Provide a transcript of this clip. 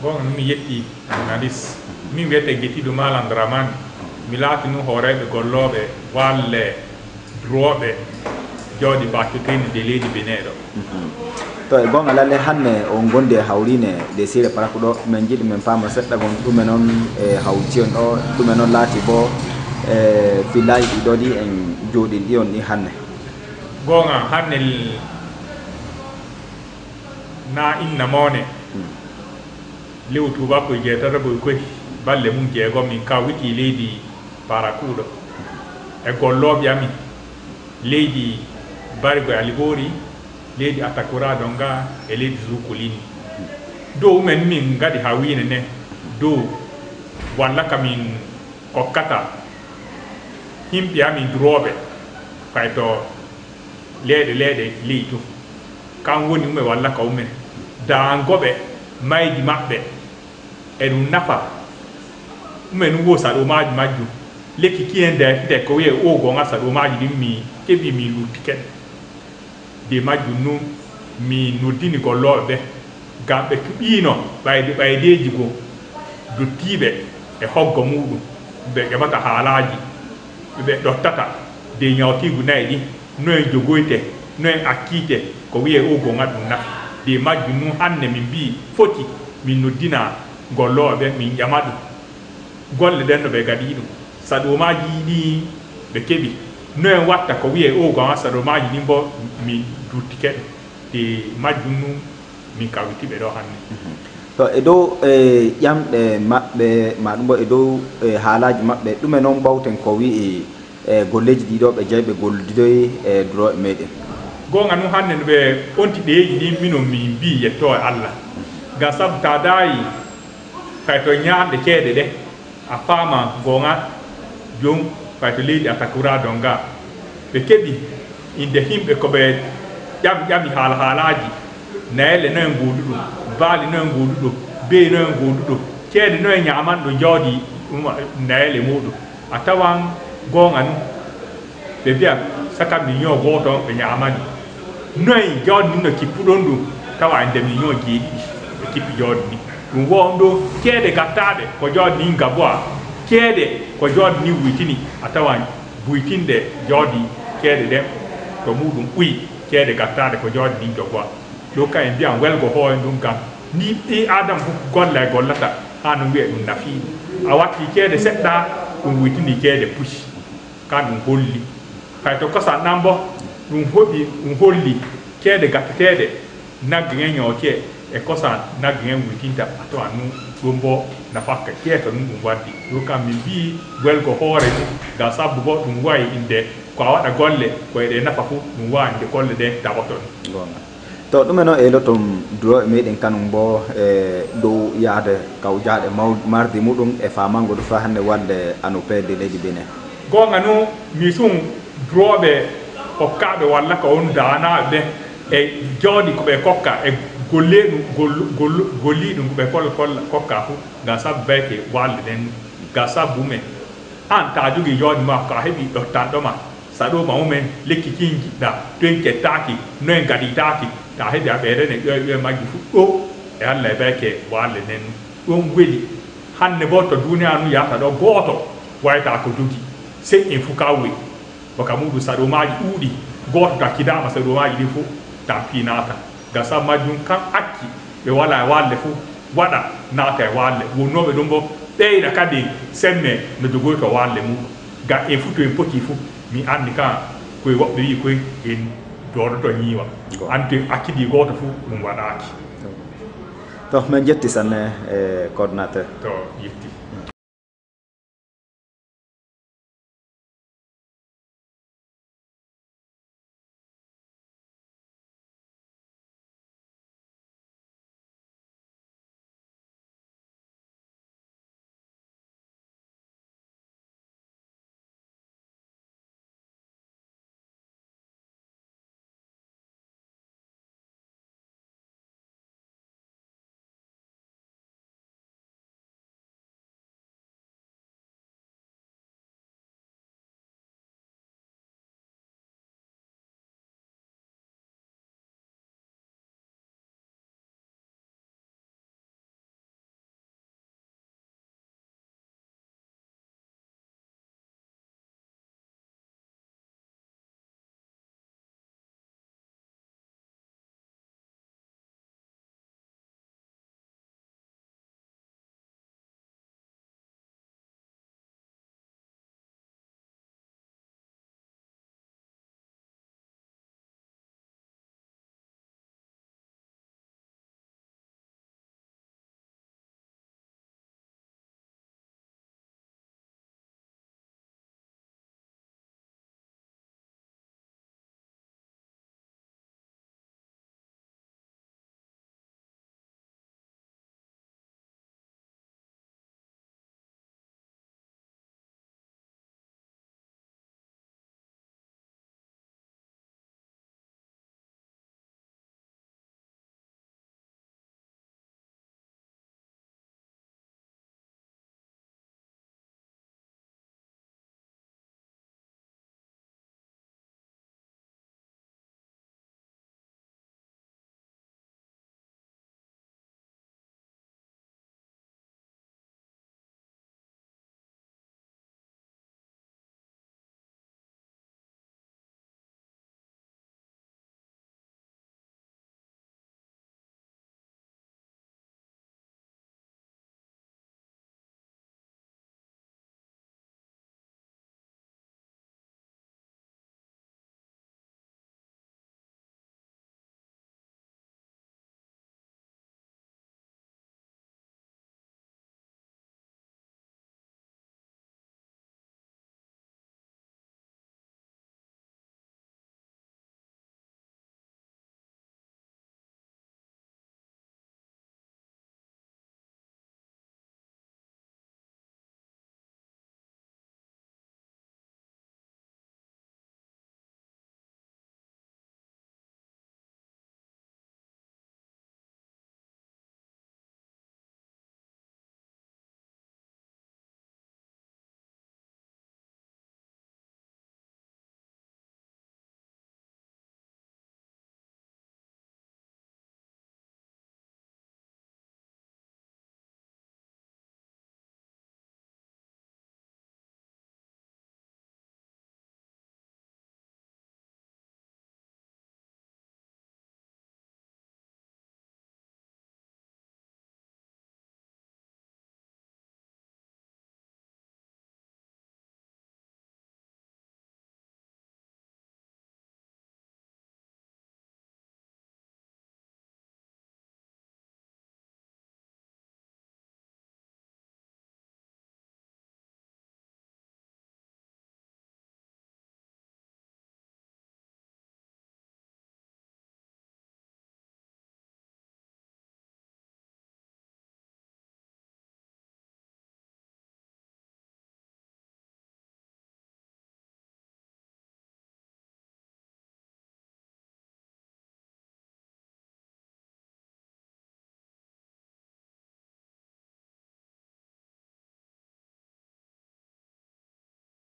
bon mi yetti analis mi wete geti do malandraman mi laati no horeɓe golloɓe walle droɓe jodi baketeni de leydi beneɗo to e gonga lalle hanne o gonde hawrine de sire parakuɗo min jiiɗi min paama seɗɗa gon ɗume noon e hawti on ɗo ɗume noon laati bo fillaji ɗiɗo ɗi en jooɗin ɗi on ɗi hanne gonga hanne na inna mone lew tubako jeetata boy koy balle mum jeegom min ka witi leydi parakuɗo e golloɓe amin leydi barigo aligori leydi atakura donga e leydi zukulini dow men min gadi hawine ne dow walla kamin kokkata himɓe amin duroɓe kayto leeɗe leytu kan woni ume walla ka umen daangoɓe maydi maɓɓe e ɗum nafa umen wo saɗomaji majjum lekki kien de ko wiye o gonga saɗomaji ɗin mi keɓi mi lutti keɗe de majjum nu mi noddini golloɓe ɓe gam ɓe ɓiino ɓaydeji go dottiɓe e hoggo muɗum ɓe ƴeɓata haalaji ɓe ɗottata de ñawtigu nayi ɗi noyen jogoyte noyen akkite ko wiye o gonga ɗum nafi de majjum nu hande min mbi foti min noddina golloɓe ɓe min ƴama ɗum golle ɗen no ɓe gaɗi ɗum saɗomaji ɗi ɓe keɓi noyen watta ko wiye o gonga saɗomaji ɗin bo min dutti keɗe de majjum nu min kawitiɓe ɗo hande to e dow ƴamɗe maɓɓe maɗum bo e dow haalaji maɓɓe ɗume noon ɓawten ko wi'i golleji ɗiɗo ɓe jeeyi ɓe gollidoyi e duroɓe meɗen gonga nu hande no ɓe onti ɗeji ɗin mino min mbi yetto e Allah gam saabu ta dayi kayto ñaamɗe ceeɗe ɗe a faama gonga jom kayto leydi atakura donga ɓe keɓi inde himɓe koɓe ƴami haalaji nayelle noyen goduɗo baali noyen goduɗo beyi noyen goduɗo ceede noyen ñamanɗo jawdi nayelle muɗum a tawan gonga nu ɓe mbiya saka million goto ɓe ñamani noyen jawdi ni no kippuɗon ɗum tawa inde million jeeɗiɗi ɓe kippi jawdi ni ɗum won ɗo ceede gattaɓe ko jawdi ni gaboa ceede ko jawdi ni wuytini a tawan buytinde jawdi ceede ɗen to muɗum ɓuyi ceede gattaɗe ko jawdi ni jogoa ɗo ka en mbiyan welgo hoore ɗum kam ni ɓi adam fof golla e gollata ha no wiye ɗum nafiɗum a watti ceede seɗɗa ɗum wuytini ceede pusi kan ɗum holli kayto kosan ɗan bo ɗum hoɓi ɗum holli ceede gatteteɗe nagge en ñooce e kosan nagge en wuytinta a tawan nu ɗum bo nafakka ceeto ɗum ɗum waddi ɗo kam min mbi welgo hoore ɗum gam sabbu bo ɗum wayi inde ko a waɗa golle koyeɗe nafa fof ɗum wawi inde golle ɗe taɓoton to ɗume noon e lotom duroɓe meɗen kanum bo e dow yaade kawjaɗe mardi muɗum e famango ɗo fa hande wadde anopede leydi Benin gonga nu mi sum duroɓe kokkaɓe walla ko on danaɓe ɓe e jawdi koɓe kokka e golli ɗum koɓe kokka fof gam sabbu bayke walde ɗen gam sabbu men an ta jogui jawdi ma ko a heeɓi ɗottanɗoma saɗoma mumen lekki kin jiɗɗa toen kettaki noen gaɗitaki ta heeɓi a ɓeerene ƴoye majji fu ɗo e Allah e bayke walle nen ɗon weeli hande bo to duniya nu yahata ɗo gooto wayta ko jogi seƴƴin fu ka woyi boka muɗum saɗomaji ɗuuɗi gooto takkidama saɗomaji ɗin fu tampi naata gam sabu majjum kan acci ɓe wala e walle fu waɗa naata e walle wonnoɓe ɗum bo ɓeyɗa kadi semme no jogoy to walle muɗum gam en fu to en poti fu mi andi kan koye woɓɓe wi koye en doodoto ñiiwa andi akkidi gooto fu ɗum waɗaki to min jetti sanne coordinateur to yetti